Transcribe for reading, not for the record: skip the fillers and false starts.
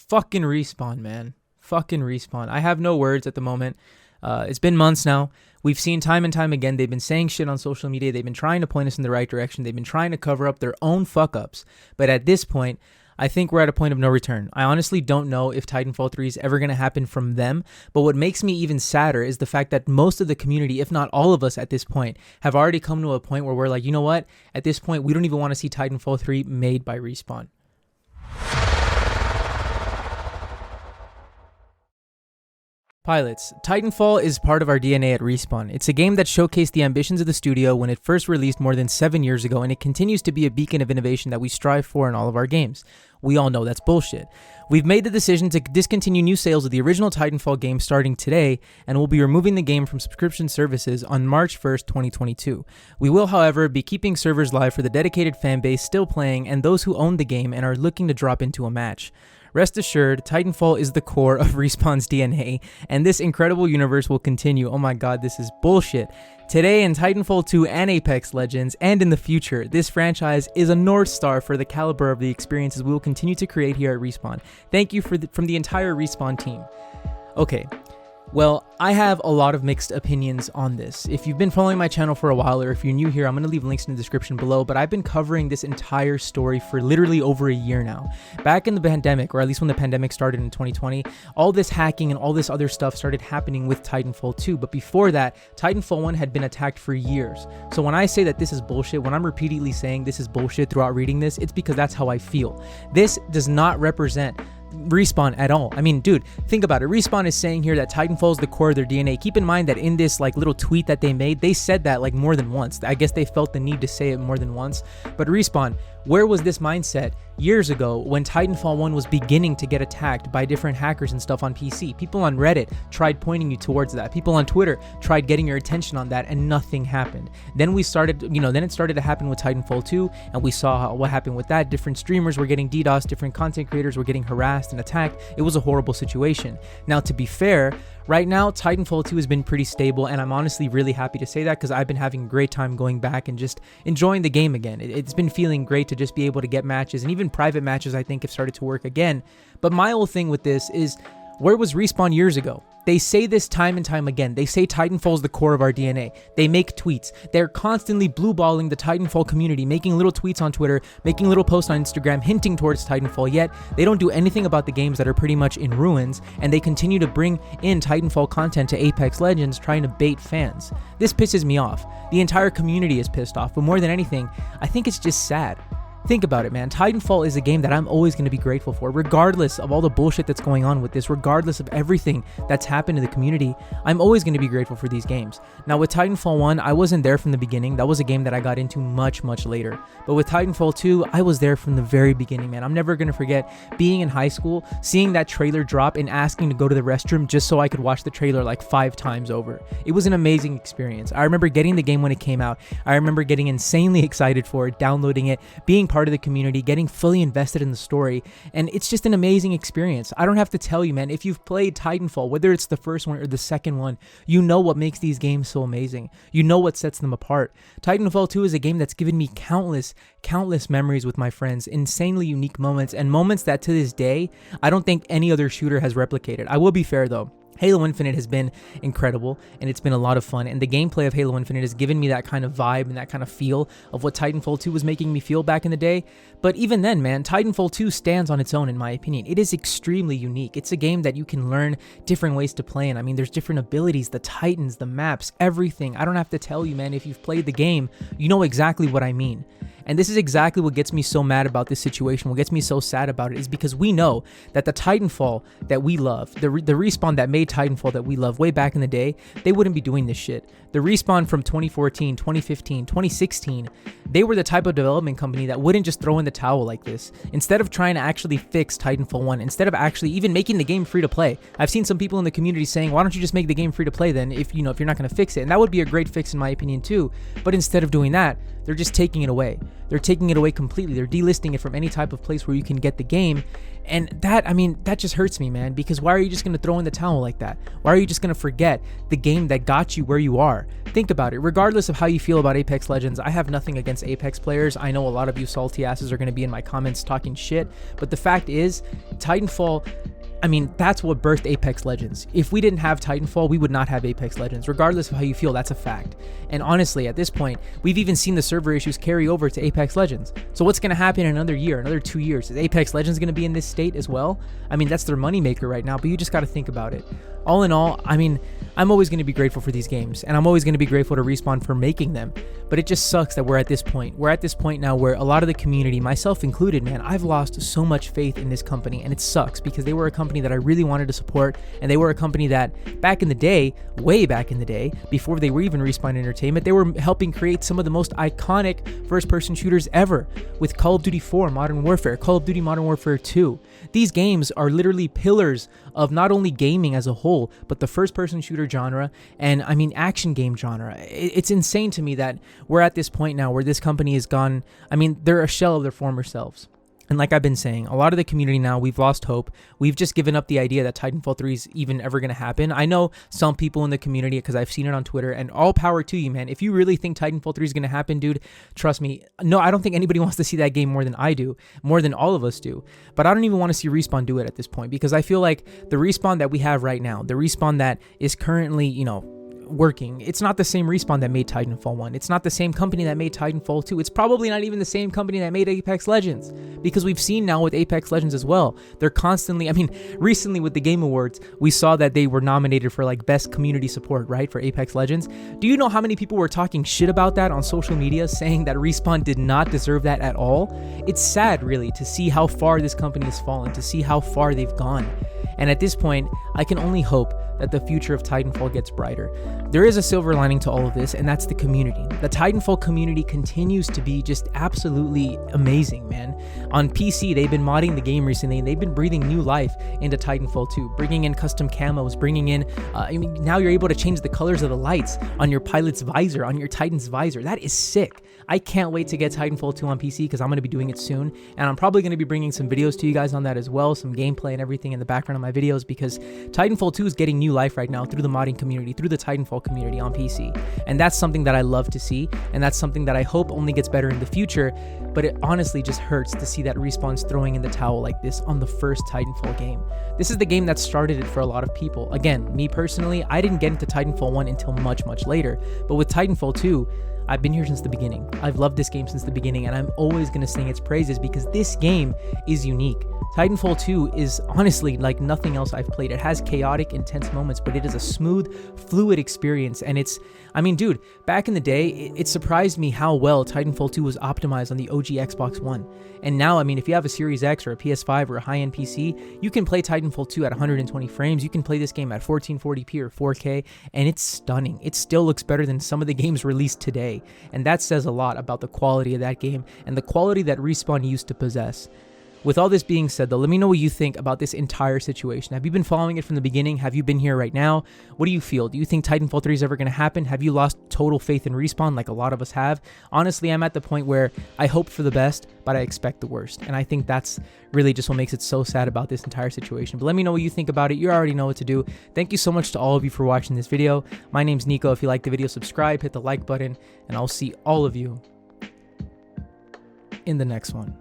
Fucking Respawn, man. Fucking Respawn. I have no words at the moment. It's been months now. We've seen time and time again, they've been saying shit on social media. They've been trying to point us in the right direction. They've been trying to cover up their own fuck-ups. But at this point, I think we're at a point of no return. I honestly don't know if Titanfall 3 is ever going to happen from them. But what makes me even sadder is the fact that most of the community, if not all of us at this point, have already come to a point where we're like, you know what? At this point, we don't even want to see Titanfall 3 made by Respawn. Pilots, Titanfall is part of our DNA at Respawn. It's a game that showcased the ambitions of the studio when it first released more than 7 years ago, and it continues to be a beacon of innovation that we strive for in all of our games. We all know that's bullshit. We've made the decision to discontinue new sales of the original Titanfall game starting today, and we'll be removing the game from subscription services on March 1st, 2022. We will, however, be keeping servers live for the dedicated fanbase still playing and those who own the game and are looking to drop into a match. Rest assured, Titanfall is the core of Respawn's DNA, and this incredible universe will continue. Oh my god, this is bullshit. Today in Titanfall 2 and Apex Legends, and in the future, this franchise is a North Star for the caliber of the experiences we will continue to create here at Respawn. Thank you from the entire Respawn team. Okay. Well, I have a lot of mixed opinions on this. If you've been following my channel for a while, or if you're new here, I'm going to leave links in the description below, but I've been covering this entire story for literally over a year now. Back in the pandemic, or at least when the pandemic started in 2020, all this hacking and all this other stuff started happening with Titanfall 2, but before that, Titanfall 1 had been attacked for years. So when I say that this is bullshit, when I'm repeatedly saying this is bullshit throughout reading this, it's because that's how I feel. This does not represent Respawn at all. I mean, dude, think about it. Respawn is saying here that Titanfall is the core of their DNA. Keep in mind that in this like little tweet that they made, they said that like more than once. I guess they felt the need to say it more than once. But Respawn, where was this mindset years ago when Titanfall 1 was beginning to get attacked by different hackers and stuff on PC? People on Reddit tried pointing you towards that. People on Twitter tried getting your attention on that, and nothing happened. Then we started, then it started to happen with Titanfall 2, and we saw what happened with that. Different streamers were getting DDoS, different content creators were getting harassed and attacked. It was a horrible situation. Now, to be fair, right now, Titanfall 2 has been pretty stable, and I'm honestly really happy to say that because I've been having a great time going back and just enjoying the game again. It's been feeling great to just be able to get matches, and even private matches I think have started to work again. But my whole thing with this is, where was Respawn years ago? They say this time and time again. They say Titanfall is the core of our DNA. They make tweets. They're constantly blue-balling the Titanfall community, making little tweets on Twitter, making little posts on Instagram, hinting towards Titanfall, yet they don't do anything about the games that are pretty much in ruins, and they continue to bring in Titanfall content to Apex Legends, trying to bait fans. This pisses me off. The entire community is pissed off, but more than anything, I think it's just sad. Think about it, man. Titanfall is a game that I'm always going to be grateful for, regardless of all the bullshit that's going on with this, regardless of everything that's happened in the community. I'm always going to be grateful for these games. Now, with Titanfall 1, I wasn't there from the beginning. That was a game that I got into much, much later. But with Titanfall 2, I was there from the very beginning, man. I'm never going to forget being in high school, seeing that trailer drop, and asking to go to the restroom just so I could watch the trailer like 5 times over. It was an amazing experience. I remember getting the game when it came out. I remember getting insanely excited for it, downloading it, being part of the community, getting fully invested in the story, and it's just an amazing experience. I don't have to tell you, man, if you've played Titanfall, whether it's the first one or the second one, you know what makes these games so amazing. You know what sets them apart. Titanfall 2 is a game that's given me countless memories with my friends, insanely unique moments, and moments that to this day, I don't think any other shooter has replicated. I will be fair though. Halo Infinite has been incredible, and it's been a lot of fun, and the gameplay of Halo Infinite has given me that kind of vibe and that kind of feel of what Titanfall 2 was making me feel back in the day. But even then, man, Titanfall 2 stands on its own in my opinion. It is extremely unique. It's a game that you can learn different ways to play in. I mean, there's different abilities, the Titans, the maps, everything. I don't have to tell you, man, if you've played the game, you know exactly what I mean. And this is exactly what gets me so mad about this situation, what gets me so sad about it, is because we know that the Titanfall that we love, the Respawn that made Titanfall that we love way back in the day, they wouldn't be doing this shit. The Respawn from 2014, 2015, 2016, they were the type of development company that wouldn't just throw in the towel like this. Instead of trying to actually fix Titanfall 1, instead of actually even making the game free to play. I've seen some people in the community saying, why don't you just make the game free to play then if you're not going to fix it? And that would be a great fix in my opinion too. But instead of doing that, They're just taking it away. They're taking it away completely. They're delisting it from any type of place where you can get the game. And that, I mean, that just hurts me, man, because why are you just going to throw in the towel like that? Why are you just going to forget the game that got you where you are? Think about it. Regardless of how you feel about Apex Legends, I have nothing against Apex players. I know a lot of you salty asses are going to be in my comments talking shit, but the fact is, Titanfall, I mean, that's what birthed Apex Legends. If we didn't have Titanfall, we would not have Apex Legends. Regardless of how you feel, that's a fact. And honestly, at this point, we've even seen the server issues carry over to Apex Legends. So what's going to happen in another year, another 2 years? Is Apex Legends going to be in this state as well? I mean, that's their moneymaker right now, but you just got to think about it. All in all, I mean, I'm always going to be grateful for these games, and I'm always going to be grateful to Respawn for making them, but it just sucks that we're at this point. We're at this point now where a lot of the community, myself included, man, I've lost so much faith in this company, and it sucks because they were a company that I really wanted to support, and they were a company that back in the day, way back in the day, before they were even Respawn Entertainment, they were helping create some of the most iconic first-person shooters ever with Call of Duty 4 Modern Warfare, Call of Duty Modern Warfare 2. These games are literally pillars of not only gaming as a whole, but the first-person shooter genre, and I mean action game genre. It's insane to me that we're at this point now where this company has gone, I mean, they're a shell of their former selves. And like I've been saying, a lot of the community now, we've lost hope. We've just given up the idea that Titanfall 3 is even ever going to happen. I know some people in the community, because I've seen it on Twitter, and all power to you, man. If you really think Titanfall 3 is going to happen, dude, trust me. No, I don't think anybody wants to see that game more than I do, more than all of us do. But I don't even want to see Respawn do it at this point, because I feel like the Respawn that we have right now, the Respawn that is currently, you know, working, it's not the same Respawn that made Titanfall 1. It's not the same company that made Titanfall 2. It's probably not even the same company that made Apex Legends, because we've seen now with Apex Legends as well, they're constantly, I mean, recently with the Game Awards, we saw that they were nominated for like best community support, right, for Apex Legends. Do you know how many people were talking shit about that on social media, saying that Respawn did not deserve that at all? It's sad, really, to see how far this company has fallen, to see how far they've gone. And at this point, I can only hope that the future of Titanfall gets brighter. There is a silver lining to all of this, and that's the community. The Titanfall community continues to be just absolutely amazing, man. On PC, they've been modding the game recently, and they've been breathing new life into Titanfall 2, bringing in custom camos, bringing in, I mean, now you're able to change the colors of the lights on your pilot's visor, on your Titan's visor. That is sick. I can't wait to get Titanfall 2 on PC because I'm going to be doing it soon, and I'm probably going to be bringing some videos to you guys on that as well, some gameplay and everything in the background of my videos, because Titanfall 2 is getting new life right now through the modding community, through the Titanfall community on PC, and that's something that I love to see, and that's something that I hope only gets better in the future. But it honestly just hurts to see that Respawn's throwing in the towel like this on the first Titanfall game. This is the game that started it for a lot of people. Again, me personally, I didn't get into Titanfall 1 until much later, but with Titanfall 2, I've been here since the beginning. I've loved this game since the beginning, and I'm always going to sing its praises because this game is unique. Titanfall 2 is honestly like nothing else I've played. It has chaotic, intense moments, but it is a smooth, fluid experience, and it's, I mean, dude, back in the day, it surprised me how well Titanfall 2 was optimized on the OG Xbox One. And now, I mean, if you have a Series X or a PS5 or a high-end PC, you can play Titanfall 2 at 120 frames. You can play this game at 1440p or 4K, and it's stunning. It still looks better than some of the games released today, and that says a lot about the quality of that game and the quality that Respawn used to possess. With all this being said, though, let me know what you think about this entire situation. Have you been following it from the beginning? Have you been here right now? What do you feel? Do you think Titanfall 3 is ever going to happen? Have you lost total faith in Respawn like a lot of us have? Honestly, I'm at the point where I hope for the best, but I expect the worst. And I think that's really just what makes it so sad about this entire situation. But let me know what you think about it. You already know what to do. Thank you so much to all of you for watching this video. My name's Nico. If you liked the video, subscribe, hit the like button, and I'll see all of you in the next one.